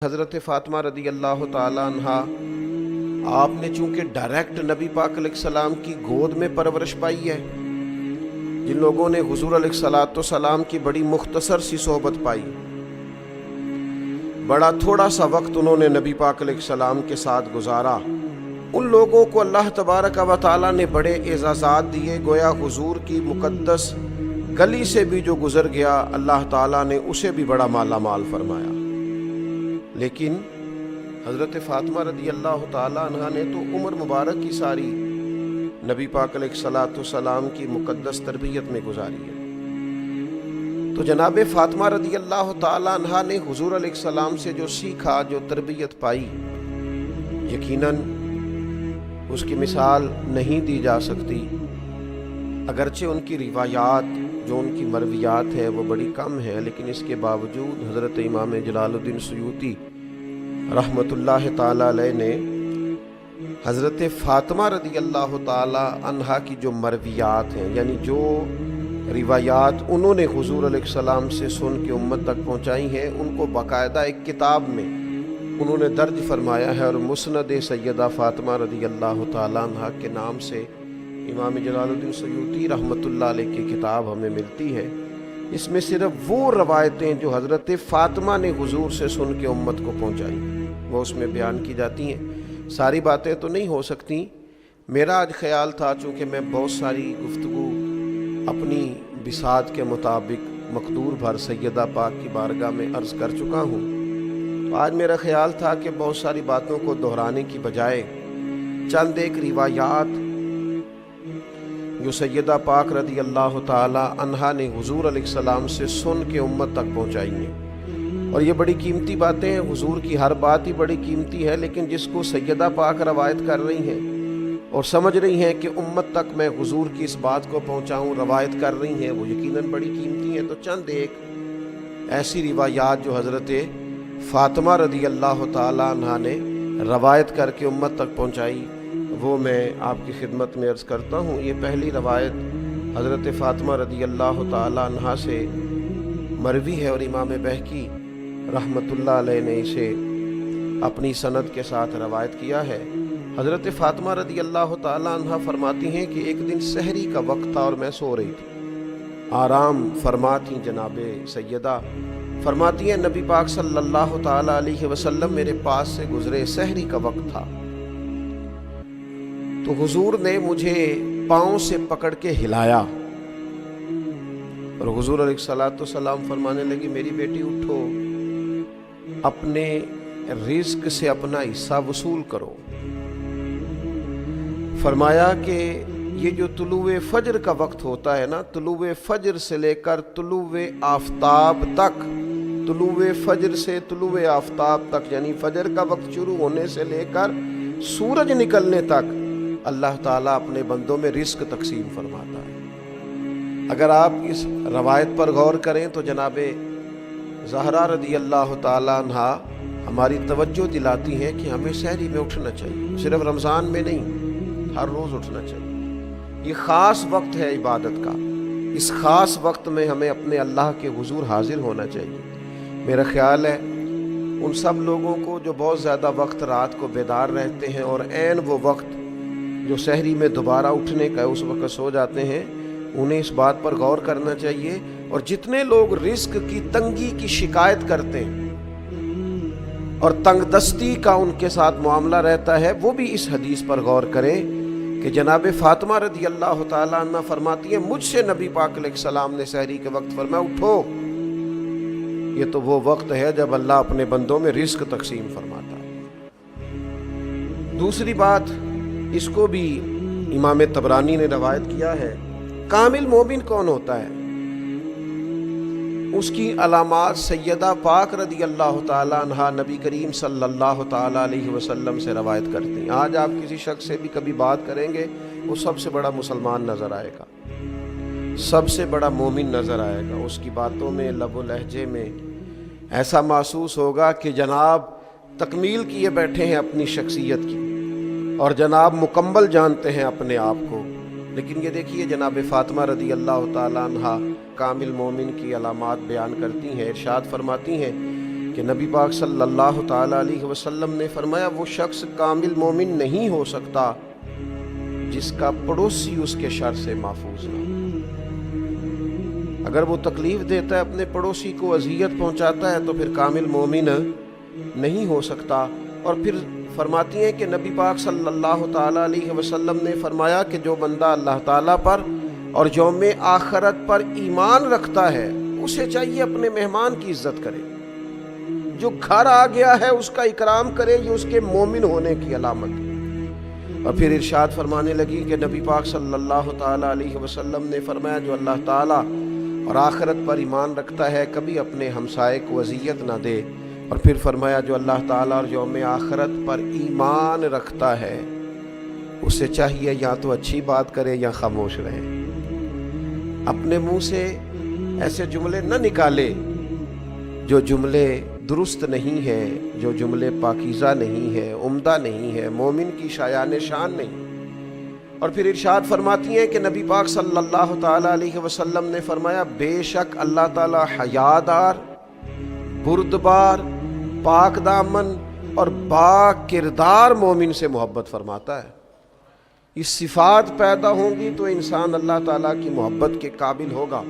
حضرت فاطمہ رضی اللہ تعالیٰ عنہ آپ نے چونکہ ڈائریکٹ نبی پاک علیہ السلام کی گود میں پرورش پائی ہے، جن لوگوں نے حضور علیہ السلام کی بڑی مختصر سی صحبت پائی، بڑا تھوڑا سا وقت انہوں نے نبی پاک علیہ السلام کے ساتھ گزارا، ان لوگوں کو اللہ تبارک و تعالیٰ نے بڑے اعزازات دیے، گویا حضور کی مقدس گلی سے بھی جو گزر گیا اللہ تعالیٰ نے اسے بھی بڑا مالا مال فرمایا۔ لیکن حضرت فاطمہ رضی اللہ تعالیٰ عنہ نے تو عمر مبارک کی ساری نبی پاک علیہ السلام کی مقدس تربیت میں گزاری ہے۔ تو جناب فاطمہ رضی اللہ تعالیٰ عنہ نے حضور علیہ السلام سے جو سیکھا، جو تربیت پائی، یقیناً اس کی مثال نہیں دی جا سکتی۔ اگرچہ ان کی روایات، جو ان کی مرویات ہیں وہ بڑی کم ہیں، لیکن اس کے باوجود حضرت امام جلال الدین سیوطی رحمۃ اللہ تعالی علیہ نے حضرت فاطمہ رضی اللہ تعالی عنہا کی جو مرویات ہیں، یعنی جو روایات انہوں نے حضور علیہ السلام سے سن کے امت تک پہنچائی ہیں، ان کو باقاعدہ ایک کتاب میں انہوں نے درج فرمایا ہے، اور مسند سیدہ فاطمہ رضی اللہ تعالی عنہا کے نام سے امام جلال الدین سیوطی رحمۃ اللہ علیہ کی کتاب ہمیں ملتی ہے۔ اس میں صرف وہ روایتیں جو حضرت فاطمہ نے حضور سے سن کے امت کو پہنچائی وہ اس میں بیان کی جاتی ہیں۔ ساری باتیں تو نہیں ہو سکتی، میرا آج خیال تھا چونکہ میں بہت ساری گفتگو اپنی بساط کے مطابق مقدور بھر سیدہ پاک کی بارگاہ میں عرض کر چکا ہوں، تو آج میرا خیال تھا کہ بہت ساری باتوں کو دہرانے کی بجائے چند ایک روایات جو سیدہ پاک رضی اللہ تعالی عنہا نے حضور علیہ السلام سے سن کے امت تک پہنچائی ہیں، اور یہ بڑی قیمتی باتیں ہیں۔ حضور کی ہر بات ہی بڑی قیمتی ہے، لیکن جس کو سیدہ پاک روایت کر رہی ہیں اور سمجھ رہی ہیں کہ امت تک میں حضور کی اس بات کو پہنچاؤں، روایت کر رہی ہیں، وہ یقیناً بڑی قیمتی ہیں۔ تو چند ایک ایسی روایات جو حضرت فاطمہ رضی اللہ تعالی عنہا نے روایت کر کے امت تک پہنچائی وہ میں آپ کی خدمت میں عرض کرتا ہوں۔ یہ پہلی روایت حضرت فاطمہ رضی اللہ تعالی عنہا سے مروی ہے، اور امام بہقی رحمۃ اللہ علیہ نے اسے اپنی سند کے ساتھ روایت کیا ہے۔ حضرت فاطمہ رضی اللہ تعالی عنہا فرماتی ہیں کہ ایک دن سحری کا وقت تھا اور میں سو رہی تھی، آرام فرما تھیں جناب سیدہ۔ فرماتی ہیں نبی پاک صلی اللہ تعالی علیہ وسلم میرے پاس سے گزرے، سحری کا وقت تھا، تو حضور نے مجھے پاؤں سے پکڑ کے ہلایا، اور حضور علیہ السلام فرمانے لگی میری بیٹی اٹھو، اپنے رزق سے اپنا حصہ وصول کرو۔ فرمایا کہ یہ جو طلوع فجر کا وقت ہوتا ہے نا، طلوع فجر سے لے کر طلوع آفتاب تک، طلوع فجر سے طلوع آفتاب تک، یعنی فجر کا وقت شروع ہونے سے لے کر سورج نکلنے تک اللہ تعالیٰ اپنے بندوں میں رزق تقسیم فرماتا ہے۔ اگر آپ اس روایت پر غور کریں تو جناب زہرا رضی اللہ تعالیٰ عنہا ہماری توجہ دلاتی ہیں کہ ہمیں سحری میں اٹھنا چاہیے، صرف رمضان میں نہیں، ہر روز اٹھنا چاہیے۔ یہ خاص وقت ہے عبادت کا، اس خاص وقت میں ہمیں اپنے اللہ کے حضور حاضر ہونا چاہیے۔ میرا خیال ہے ان سب لوگوں کو جو بہت زیادہ وقت رات کو بیدار رہتے ہیں اور عین وہ وقت جو سحری میں دوبارہ اٹھنے کا اس وقت سو جاتے ہیں، انہیں اس بات پر غور کرنا چاہیے۔ اور جتنے لوگ رزق کی تنگی کی شکایت کرتے ہیں اور تنگ دستی کا ان کے ساتھ معاملہ رہتا ہے، وہ بھی اس حدیث پر غور کریں کہ جناب فاطمہ رضی اللہ تعالیٰ عنہ فرماتی ہیں مجھ سے نبی پاک علیہ السلام نے سحری کے وقت فرمایا اٹھو، یہ تو وہ وقت ہے جب اللہ اپنے بندوں میں رزق تقسیم فرماتا ہے۔ دوسری بات، اس کو بھی امام طبرانی نے روایت کیا ہے، کامل مومن کون ہوتا ہے؟ اس کی علامات سیدہ پاک رضی اللہ تعالی عنہا نبی کریم صلی اللہ تعالی علیہ وسلم سے روایت کرتے ہیں۔ آج آپ کسی شخص سے بھی کبھی بات کریں گے، وہ سب سے بڑا مسلمان نظر آئے گا، سب سے بڑا مومن نظر آئے گا، اس کی باتوں میں، لب و لہجے میں ایسا محسوس ہوگا کہ جناب تکمیل کیے بیٹھے ہیں اپنی شخصیت کی، اور جناب مکمل جانتے ہیں اپنے آپ کو۔ لیکن یہ دیکھیے جناب فاطمہ رضی اللہ تعالی عنہا کامل مومن کی علامات بیان کرتی ہیں، ارشاد فرماتی ہیں کہ نبی پاک صلی اللہ تعالیٰ علیہ وسلم نے فرمایا وہ شخص کامل مومن نہیں ہو سکتا جس کا پڑوسی اس کے شر سے محفوظ نہ ہو۔ اگر وہ تکلیف دیتا ہے، اپنے پڑوسی کو اذیت پہنچاتا ہے، تو پھر کامل مومن نہیں ہو سکتا۔ اور پھر فرماتی ہیں کہ نبی پاک صلی اللہ تعالیٰ علیہ وسلم نے فرمایا کہ جو بندہ اللہ تعالیٰ پر اور یوم آخرت پر ایمان رکھتا ہے، اسے چاہیے اپنے مہمان کی عزت کرے، جو گھر آ گیا ہے اس کا اکرام کرے، یہ اس کے مومن ہونے کی علامت ہے۔ اور پھر ارشاد فرمانے لگی کہ نبی پاک صلی اللہ تعالیٰ علیہ وسلم نے فرمایا جو اللہ تعالیٰ اور آخرت پر ایمان رکھتا ہے کبھی اپنے ہمسائے کو اذیت نہ دے۔ اور پھر فرمایا جو اللہ تعالیٰ اور یوم آخرت پر ایمان رکھتا ہے اسے چاہیے یا تو اچھی بات کرے یا خاموش رہے، اپنے منہ سے ایسے جملے نہ نکالے جو جملے درست نہیں ہیں، جو جملے پاکیزہ نہیں ہیں، عمدہ نہیں ہیں، مومن کی شایان شان نہیں۔ اور پھر ارشاد فرماتی ہیں کہ نبی پاک صلی اللہ تعالیٰ علیہ وسلم نے فرمایا بے شک اللہ تعالیٰ حیادار، بردبار، پاک دامن اور با کردار مومن سے محبت فرماتا ہے۔ یہ صفات پیدا ہوں گی تو انسان اللہ تعالیٰ کی محبت کے قابل ہوگا۔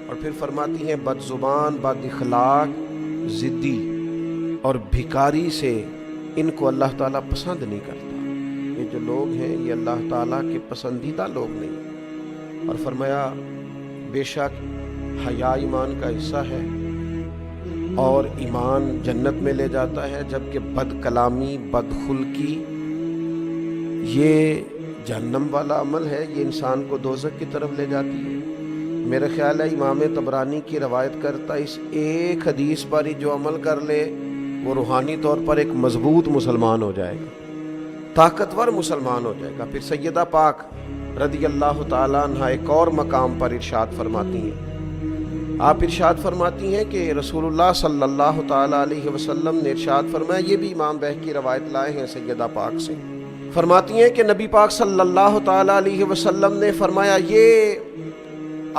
اور پھر فرماتی ہیں بد زبان، بد اخلاق، ضدی اور بھکاری سے ان کو اللہ تعالیٰ پسند نہیں کرتا۔ یہ جو لوگ ہیں یہ اللہ تعالیٰ کے پسندیدہ لوگ نہیں۔ اور فرمایا بے شک حیا ایمان کا حصہ ہے اور ایمان جنت میں لے جاتا ہے، جبکہ بد کلامی، بد خلقی یہ جہنم والا عمل ہے، یہ انسان کو دوزخ کی طرف لے جاتی ہے۔ میرا خیال ہے امام طبرانی کی روایت کرتا اس ایک حدیث پر ہی جو عمل کر لے وہ روحانی طور پر ایک مضبوط مسلمان ہو جائے گا، طاقتور مسلمان ہو جائے گا۔ پھر سیدہ پاک رضی اللہ تعالیٰ عنہ ایک اور مقام پر ارشاد فرماتی ہیں، آپ ارشاد فرماتی ہیں کہ رسول اللہ صلی اللہ تعالیٰ علیہ وسلم نے ارشاد فرمایا، یہ بھی امام بہقی روایت لائے ہیں سیدہ پاک سے، فرماتی ہیں کہ نبی پاک صلی اللہ تعالیٰ علیہ وسلم نے فرمایا، یہ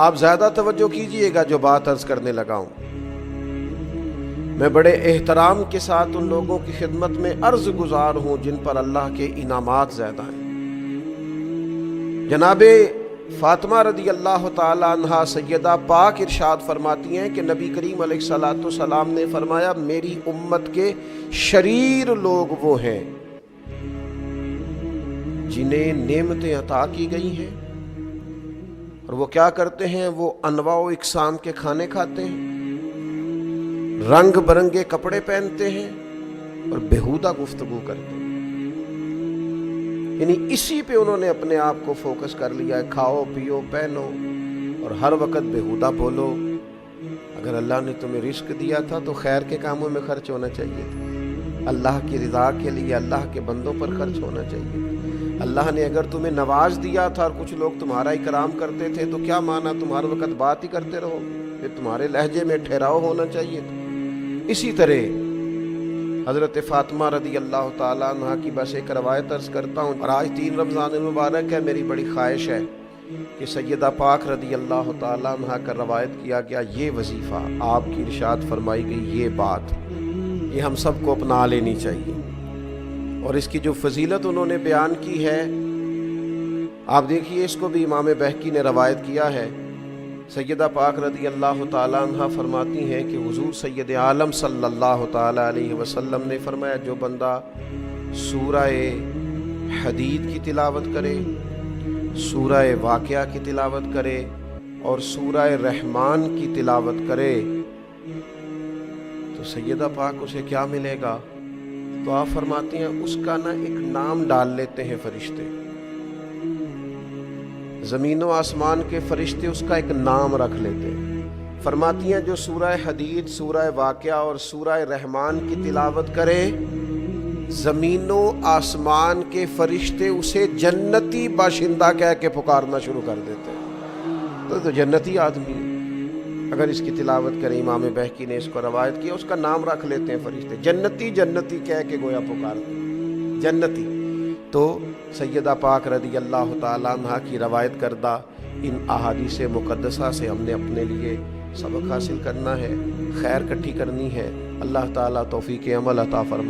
آپ زیادہ توجہ کیجئے گا جو بات عرض کرنے لگا ہوں، میں بڑے احترام کے ساتھ ان لوگوں کی خدمت میں عرض گزار ہوں جن پر اللہ کے انعامات زیادہ ہیں۔ جناب فاطمہ رضی اللہ تعالی عنہا سیدہ پاک ارشاد فرماتی ہیں کہ نبی کریم علیہ الصلوۃ والسلام نے فرمایا میری امت کے شریر لوگ وہ ہیں جنہیں نعمتیں عطا کی گئی ہیں اور وہ کیا کرتے ہیں، وہ انواع و اقسام کے کھانے کھاتے ہیں، رنگ برنگے کپڑے پہنتے ہیں اور بیہودہ گفتگو کرتے ہیں۔ یعنی اسی پہ انہوں نے اپنے آپ کو فوکس کر لیا ہے، کھاؤ پیو پہنو اور ہر وقت بیہودہ بولو۔ اگر اللہ نے تمہیں رزق دیا تھا تو خیر کے کاموں میں خرچ ہونا چاہیے تھا، اللہ کی رضا کے لیے اللہ کے بندوں پر خرچ ہونا چاہیے۔ اللہ نے اگر تمہیں نواز دیا تھا اور کچھ لوگ تمہارا اکرام کرتے تھے تو کیا مانا تم ہر وقت بات ہی کرتے رہو، پھر تمہارے لہجے میں ٹھہراؤ ہونا چاہیے تھا۔ اسی طرح حضرت فاطمہ رضی اللہ تعالیٰ عنہ کی بس ایک روایت عرض کرتا ہوں، اور آج 3 رمضان المبارک ہے، میری بڑی خواہش ہے کہ سیدہ پاک رضی اللہ تعالیٰ عنہ کا روایت کیا گیا یہ وظیفہ، آپ کی ارشاد فرمائی گئی یہ بات، یہ ہم سب کو اپنا لینی چاہیے۔ اور اس کی جو فضیلت انہوں نے بیان کی ہے آپ دیکھیے، اس کو بھی امام بہقی نے روایت کیا ہے۔ سیدہ پاک رضی اللہ تعالیٰ عنہ فرماتی ہیں کہ حضور سید عالم صلی اللہ تعالیٰ علیہ وسلم نے فرمایا جو بندہ سورہ حدید کی تلاوت کرے، سورہ واقعہ کی تلاوت کرے اور سورہ رحمان کی تلاوت کرے تو سیدہ پاک اسے کیا ملے گا؟ تو آپ فرماتی ہیں اس کا ایک نام ڈال لیتے ہیں فرشتے، زمین و آسمان کے فرشتے اس کا ایک نام رکھ لیتے ہیں۔ فرماتی ہیں جو سورہ حدید، سورہ واقعہ اور سورہ رحمان کی تلاوت کرے، زمین و آسمان کے فرشتے اسے جنتی باشندہ کہہ کے پکارنا شروع کر دیتے ہیں۔ تو جنتی آدمی اگر اس کی تلاوت کریں، امام بہقی نے اس کو روایت کیا، اس کا نام رکھ لیتے ہیں فرشتے، جنتی جنتی کہہ کے گویا پکارتے ہیں، جنتی۔ تو سیدہ پاک رضی اللہ تعالیٰ عنہ کی روایت کردہ ان احادیث مقدسہ سے ہم نے اپنے لیے سبق حاصل کرنا ہے، خیر اکٹھی کرنی ہے۔ اللہ تعالیٰ توفیق عمل عطا فرمائے۔